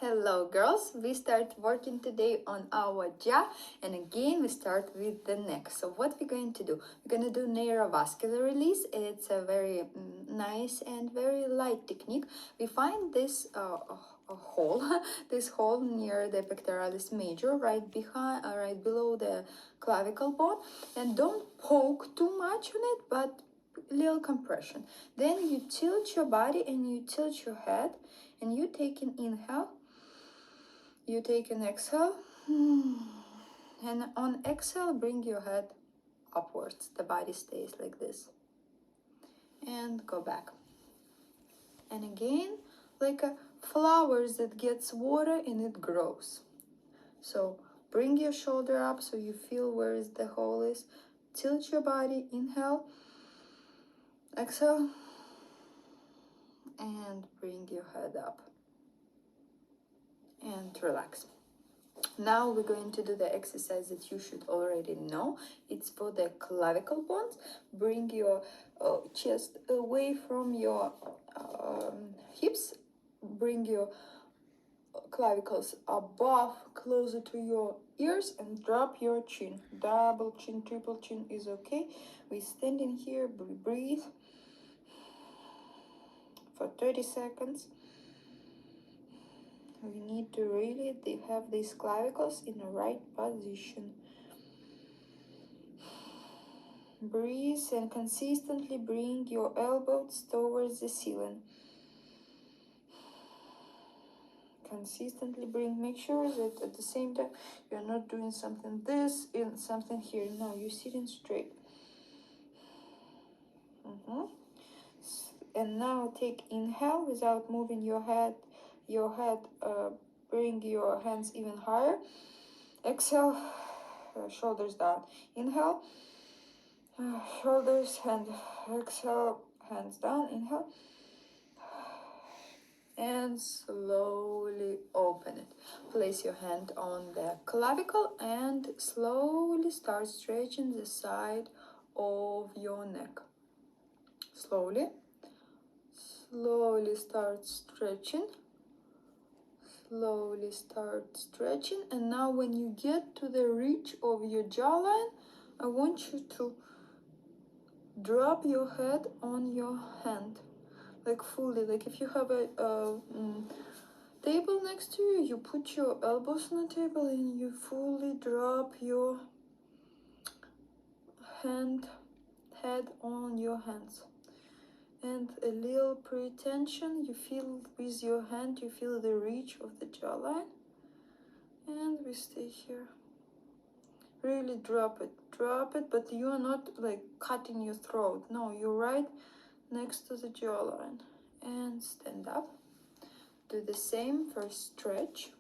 Hello girls, we start working today on our jaw, and again we start with the neck. So what we're going to do, we're going to do neurovascular release. It's a very nice and very light technique. We find this a hole this hole near the pectoralis major, right behind right below the clavicle bone, and don't poke too much on it, but little compression. Then you tilt your body and you tilt your head, and you take an inhale, you take an exhale, and on exhale bring your head upwards. The body stays like this, and go back. And again, like a flowers that gets water and it grows. So bring your shoulder up so you feel where is the hole is. Tilt your body, inhale, exhale, and bring your head up and relax. Now we're going to do the exercise that you should already know. It's for the clavicle bones. Bring your chest away from your hips. Bring your clavicles above, closer to your ears, and drop your chin. Double chin, triple chin is okay. We're standing here, breathe for 30 seconds. We need to really have these clavicles in the right position. Breathe and consistently bring your elbows towards the ceiling. Consistently bring, make sure that at the same time you're not doing something this and something here. No, you're sitting straight. And now take inhale without moving your head. Bring your hands even higher. Exhale, shoulders down. Inhale, shoulders, and exhale, hands down. Inhale, and slowly open it. Place your hand on the clavicle and slowly start stretching the side of your neck. Slowly start stretching. Slowly start stretching. And now when you get to the reach of your jawline, I want you to drop your head on your hand, like fully. Like if you have a table next to you, you put your elbows on the table and you fully drop your head on your hands. And a little pre-tension, you feel with your hand, you feel the reach of the jawline. And we stay here. Really drop it, but you are not like cutting your throat. No, you're right next to the jawline. And stand up. Do the same for stretch.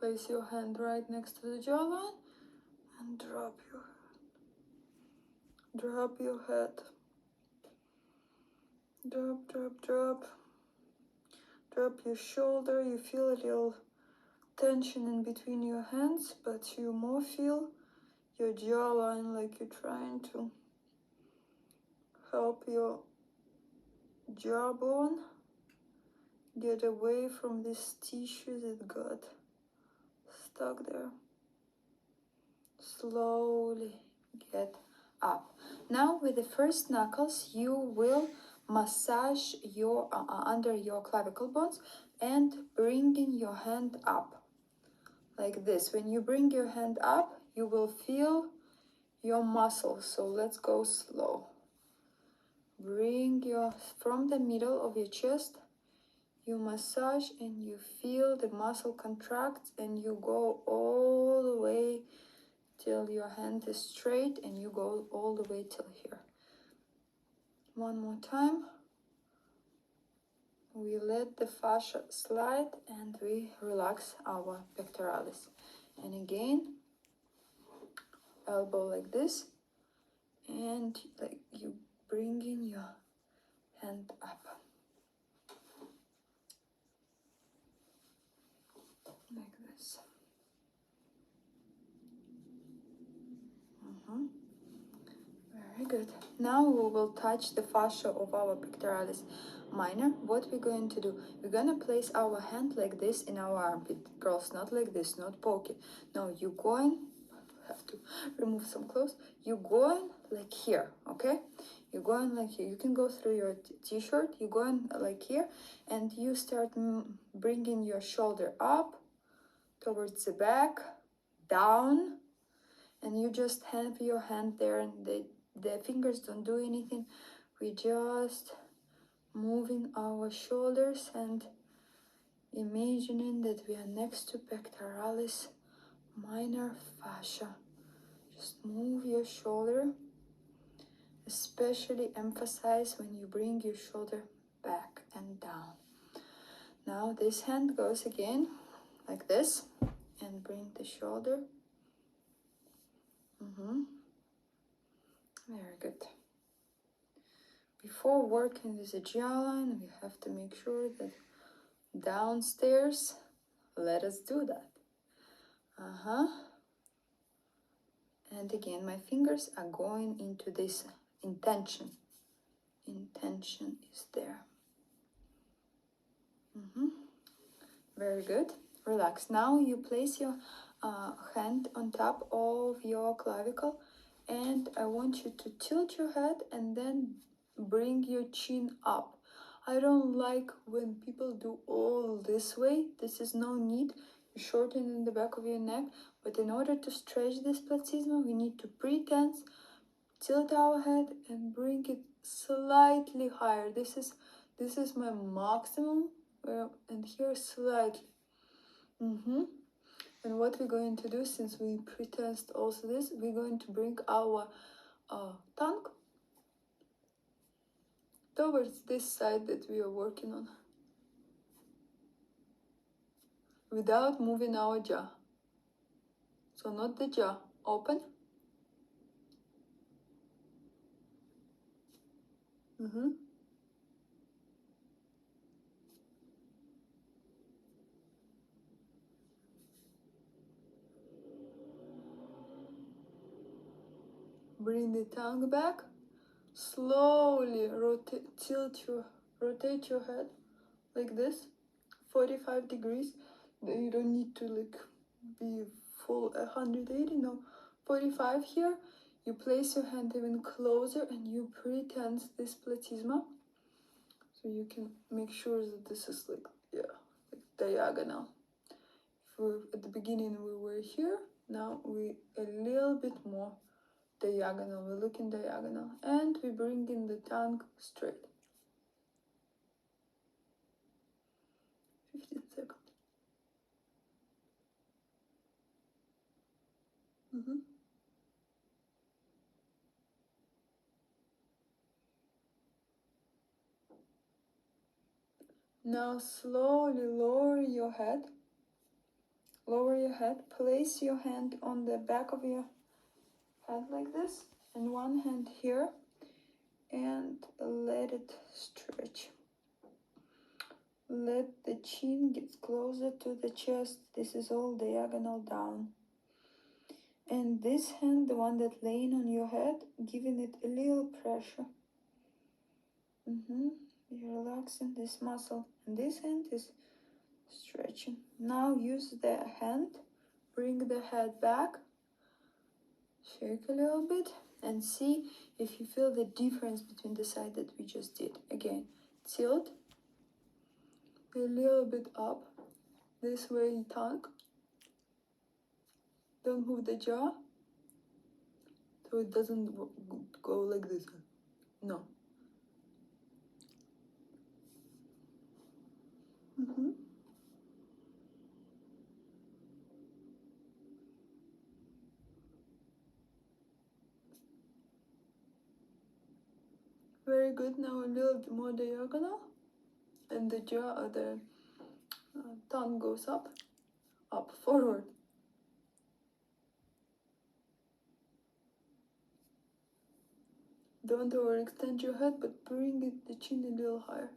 Place your hand right next to the jawline and drop your head. Drop your head. Drop. Drop your shoulder. You feel a little tension in between your hands, but you more feel your jawline, like you're trying to help your jawbone get away from this tissue that got stuck there. Slowly get up. Now with the first knuckles, you will massage your under your clavicle bones and bringing your hand up like this. When you bring your hand up, you will feel your muscles. So let's go slow. Bring your, from the middle of your chest, you massage and you feel the muscle contracts, and you go all the way till your hand is straight, and you go all the way till here. One more time. We let the fascia slide and we relax our pectoralis. And again, elbow like this, and like you bringing your hand up. Like this. Very good. Now we will touch the fascia of our pectoralis minor. What we're going to do, we're going to place our hand like this in our armpit. Girls, not like this, not poke it. No, you're going, have to remove some clothes. You're going like here, okay? You're going like here. You can go through your t-shirt. You're going like here, and you start bringing your shoulder up towards the back, down, and you just have your hand there, and the fingers don't do anything. We just moving our shoulders and imagining that we are next to pectoralis minor fascia. Just move your shoulder, especially emphasize when you bring your shoulder back and down. Now this hand goes again like this, and bring the shoulder. Very good. Before working with the jawline, we have to make sure that downstairs, let us do that. And again, my fingers are going into this intention. Intention is there. Very good. Relax. Now you place your hand on top of your clavicle, and I want you to tilt your head and then bring your chin up. I don't like when people do all this way. This is no need. You shorten in the back of your neck, but in order to stretch this platysma, we need to pre-tense, tilt our head, and bring it slightly higher. This is my maximum, and here slightly. And what we're going to do, since we pre-tensed also this, we're going to bring our tongue towards this side that we are working on, without moving our jaw. So not the jaw, open. Bring the tongue back. Slowly rotate your head like this, 45 degrees. You don't need to like be full 180, no, 45 here. You place your hand even closer and you pre-tense this platysma, so you can make sure that this is like diagonal. At the beginning we were here, now we a little bit more diagonal. We're looking diagonal, and we bring in the tongue straight. 15 seconds. Now slowly lower your head. Lower your head. Place your hand on the back of your head like this, and one hand here, and let it stretch. Let the chin get closer to the chest. This is all diagonal down. And this hand, the one that laying on your head, giving it a little pressure. You're relaxing this muscle, and this hand is stretching. Now use the hand, bring the head back, shake a little bit, and see if you feel the difference between the side that we just did. Again, tilt a little bit up, this way tongue. Don't move the jaw, so it doesn't go like this. No. Very good. Now a little bit more diagonal, and the jaw, the tongue goes up, forward. Don't overextend your head, but bring the chin a little higher.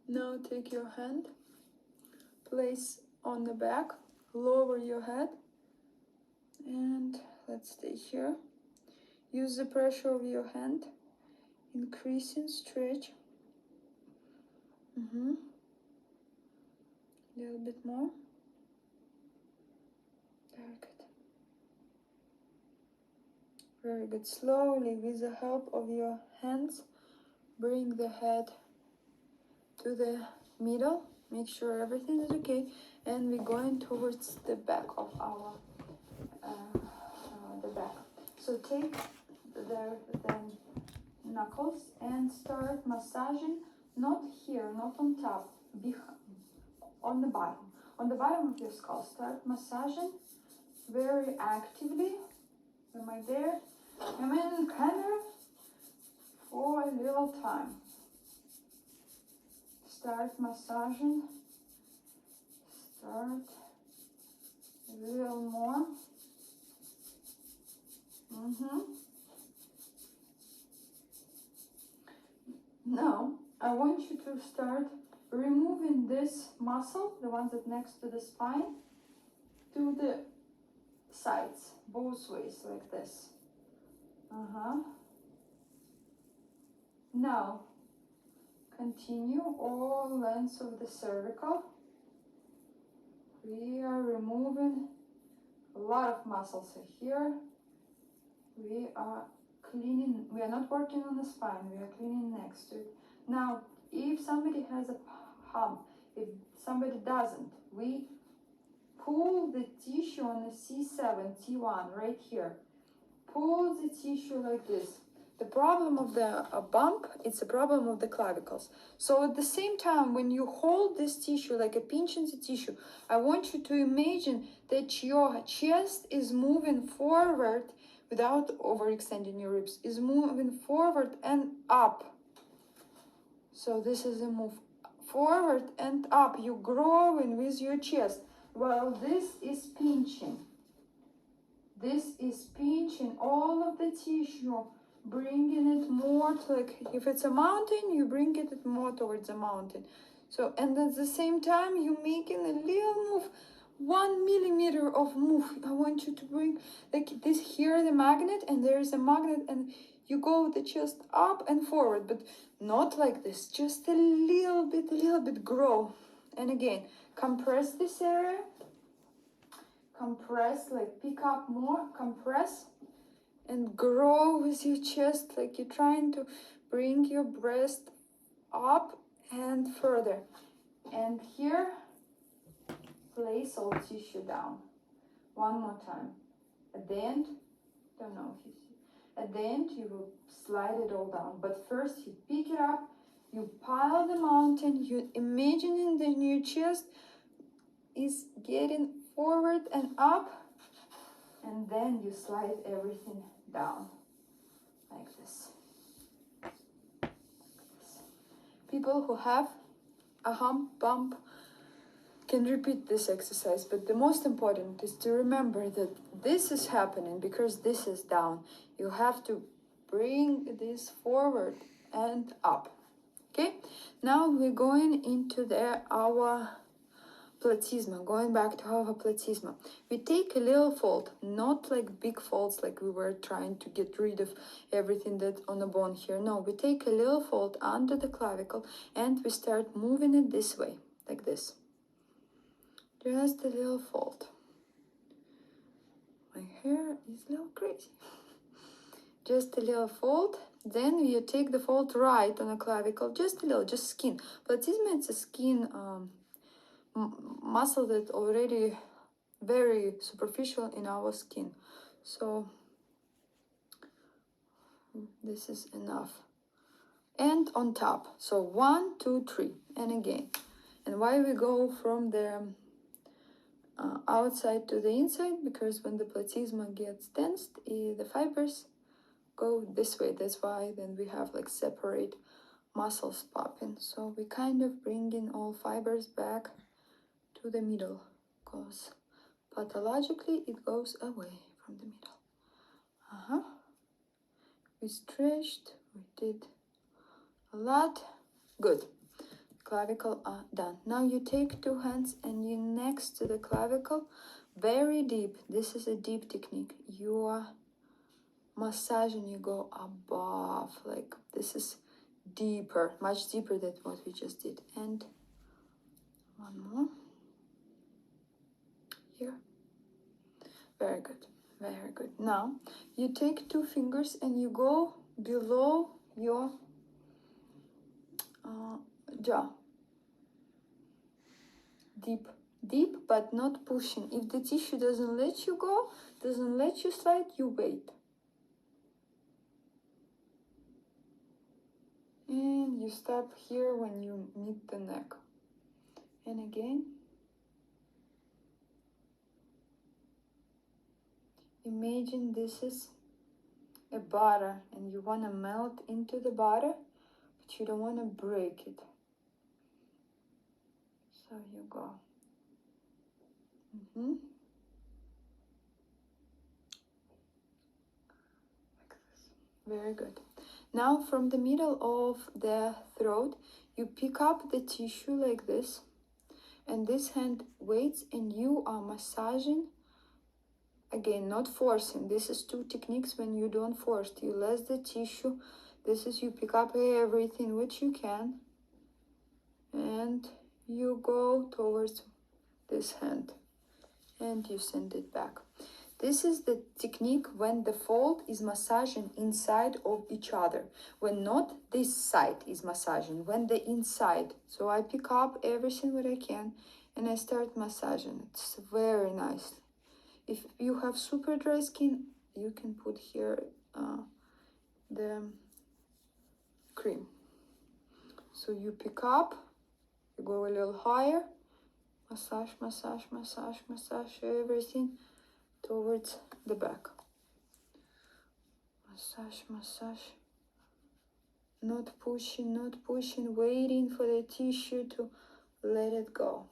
Now take your hand, place on the back lower your head. And let's stay here. Use the pressure of your hand. Increase in stretch. A little bit more. Very good. Very good. Slowly, with the help of your hands, bring the head to the middle. Make sure everything is okay. And we're going towards the back of our the back. So take the knuckles and start massaging, not here, not on top, on the bottom of your skull. Start massaging very actively. Am I there? I'm in camera for a little time. Start massaging. Start a little more. Now, I want you to start removing this muscle, the one that's next to the spine, to the sides, both ways, like this. Now, continue all lengths of the cervical. We are removing a lot of muscles here. We are cleaning, we are not working on the spine, we are cleaning next to it. Now, if somebody has a hump, if somebody doesn't, we pull the tissue on the C7, T1, right here. Pull the tissue like this. The problem of the bump, it's a problem of the clavicles. So at the same time, when you hold this tissue, like a pinch in the tissue, I want you to imagine that your chest is moving forward without overextending your ribs, is moving forward and up. So this is a move forward and up. You're growing with your chest, while this is pinching. This is pinching all of the tissue, bringing it more to, like, if it's a mountain, you bring it more towards the mountain. So, and at the same time, you're making a little move, 1 millimeter of move. I want you to bring, like this here, the magnet, and there's a magnet, and you go the chest up and forward, but not like this, just a little bit grow. And again, compress this area. Compress, like pick up more, compress, and grow with your chest, like you're trying to bring your breast up and further. And here, place all tissue down. One more time. At the end, don't know if you see, at the end you will slide it all down. But first you pick it up, you pile the mountain, you imagining the new chest is getting forward and up, and then you slide everything down like this. People who have a hump bump can repeat this exercise, but the most important is to remember that this is happening because this is down. You have to bring this forward and up. Okay, now we're going into our platysma, going back to our platysma. We take a little fold, not like big folds like we were trying to get rid of everything that's on the bone here. No, we take a little fold under the clavicle and we start moving it this way, like this. Just a little fold. My hair is a little crazy. Just a little fold. Then you take the fold right on the clavicle, just a little, just skin. Platysma, it's a skin muscle that already very superficial in our skin. So this is enough. And on top. So 1, 2, 3. And again. And why we go from the outside to the inside? Because when the platysma gets tensed, the fibers go this way. That's why then we have like separate muscles popping. So we kind of bring in all fibers back to the middle, because pathologically it goes away from the middle. We stretched, we did a lot. Good. clavicle done. Now you take two hands and you next to the clavicle, very deep. This is a deep technique. You are massaging, you go above, like this is deeper, much deeper than what we just did. And one more here. Very good, very good. Now you take two fingers and you go below your jaw, deep, deep, but not pushing. If the tissue doesn't let you go, doesn't let you slide, you wait. And you stop here when you meet the neck. And again, imagine this is a butter and you want to melt into the butter, but you don't want to break it. So you go. Like this. Very good. Now from the middle of the throat, you pick up the tissue like this, and this hand waits and you are massaging. Again, not forcing. This is two techniques when you don't force. You let the tissue. This is you pick up everything which you can, and you go towards this hand, and you send it back. This is the technique when the fold is massaging inside of each other. When not this side is massaging, when the inside. So I pick up everything what I can, and I start massaging. It's very nice. If you have super dry skin, you can put here the cream. So you pick up, you go a little higher, massage, massage, massage, massage everything towards the back. Massage, massage. Not pushing, not pushing, waiting for the tissue to let it go.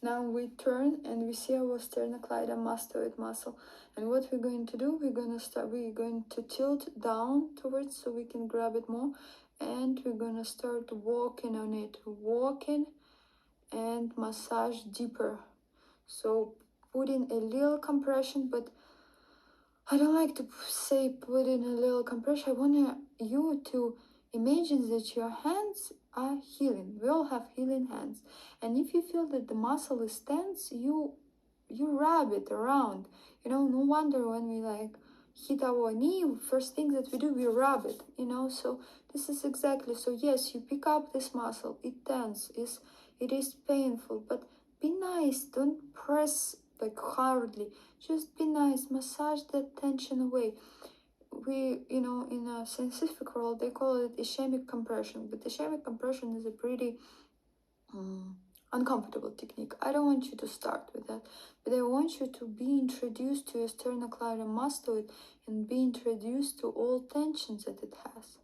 Now we turn and we see our sternocleidomastoid muscle. And what we're going to do, we're going to tilt down towards so we can grab it more. And we're going to start walking on it, walking and massage deeper. So put in a little compression, but I don't like to say put in a little compression. I want you to imagine that your hands are healing. We all have healing hands. And if you feel that the muscle is tense, you rub it around. You know, no wonder when we like hit our knee, first thing that we do, we rub it, you know. So this is exactly, so yes, you pick up this muscle, it tense, it is painful, but be nice, don't press like hardly, just be nice, massage that tension away. We, you know, in a scientific world, they call it ischemic compression, but ischemic compression is a pretty uncomfortable technique. I don't want you to start with that, but I want you to be introduced to your sternocleidomastoid and be introduced to all tensions that it has,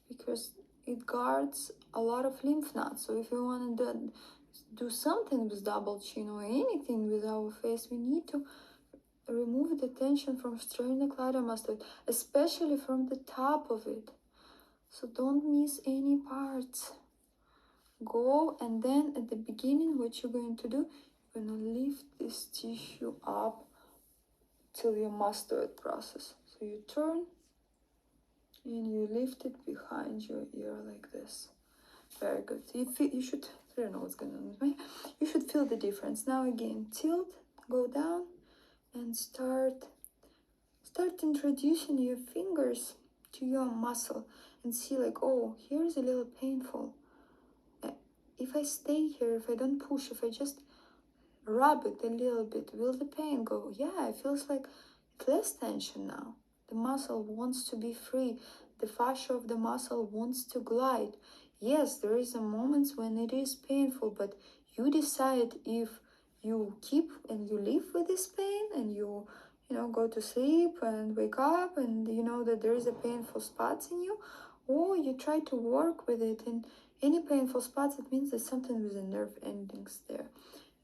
because it guards a lot of lymph nodes. So if you want to do something with double chin or anything with our face, we need to remove the tension from sternocleidomastoid, especially from the top of it. So don't miss any parts. Go, and then at the beginning, what you're going to do, you're going to lift this tissue up till your mastoid process. So you turn and you lift it behind your ear like this. Very good. You should, I don't know what's going on with me. You should feel the difference. Now again, tilt, go down, and start introducing your fingers to your muscle and see like, oh, here's a little painful. If I stay here, if I don't push, if I just rub it a little bit, will the pain go? Yeah, it feels like less tension now. The muscle wants to be free. The fascia of the muscle wants to glide. Yes, there is a moments when it is painful, but you decide if you keep and you live with this pain and you know, go to sleep and wake up and you know that there is a painful spots in you, or you try to work with it. And any painful spots, it means there's something with the nerve endings there.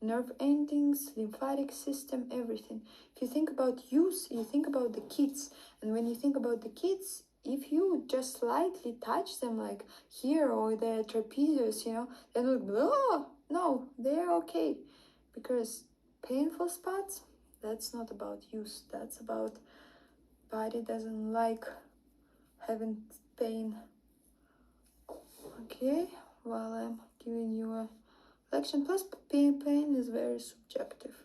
Nerve endings, lymphatic system, everything. If you think about youth, you think about the kids. And when you think about the kids, if you just slightly touch them, like here or the trapezius, you know, they look, oh, no, they're okay. Because painful spots, that's not about use. That's about body doesn't like having pain. Okay, while I'm giving you a lection, plus pain is very subjective.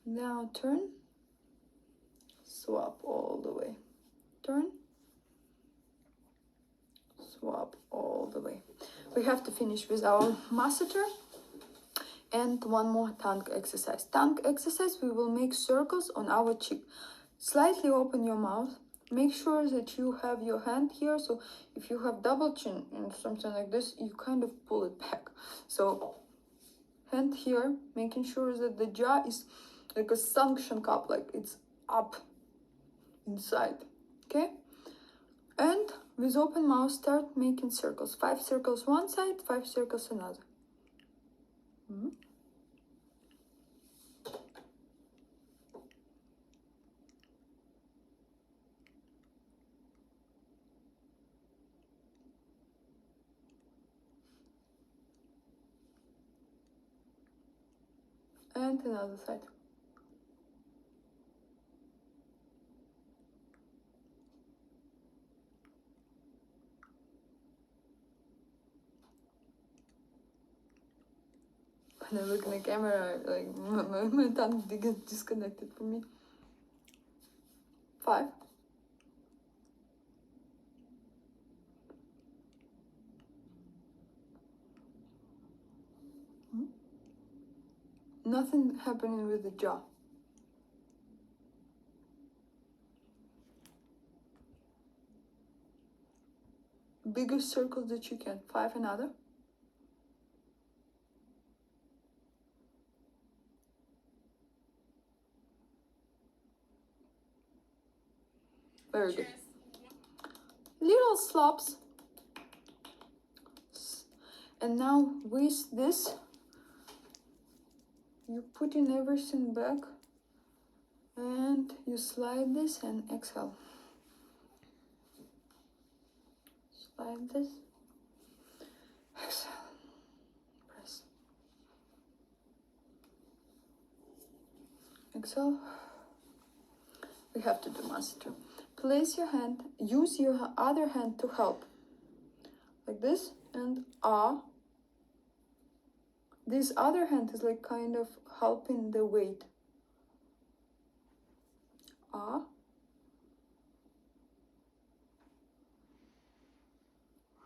Now turn, swap all the way. Turn, swap all the way. We have to finish with our masseter and one more tongue exercise. Tongue exercise, we will make circles on our cheek. Slightly open your mouth. Make sure that you have your hand here. So if you have double chin and something like this, you kind of pull it back. So hand here, making sure that the jaw is like a suction cup, like it's up inside. Okay? And with open mouth, start making circles. 5 circles one side, 5 circles another. And another side. When I look in the camera, like my tongue gets disconnected from me. 5. Nothing happening with the jaw. Biggest circles that you can. 5 another. Very good. Little slops. And now with this, you put in everything back and you slide this and exhale. Slide this, exhale, press. Exhale. We have to do masseter. Place your hand, use your other hand to help. Like this, and ah. This other hand is like kind of helping the weight. Ah.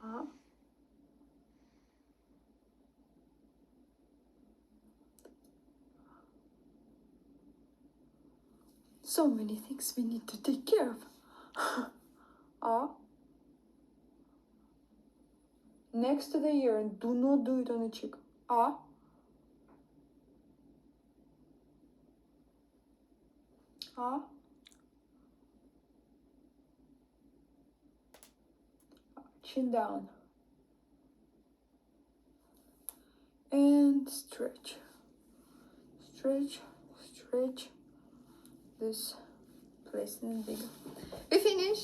Ah. So many things we need to take care of. Ah. Next to the ear, and do not do it on the cheek. Ah. Ah. Chin down. And stretch. Stretch, stretch. This place is bigger. We finish.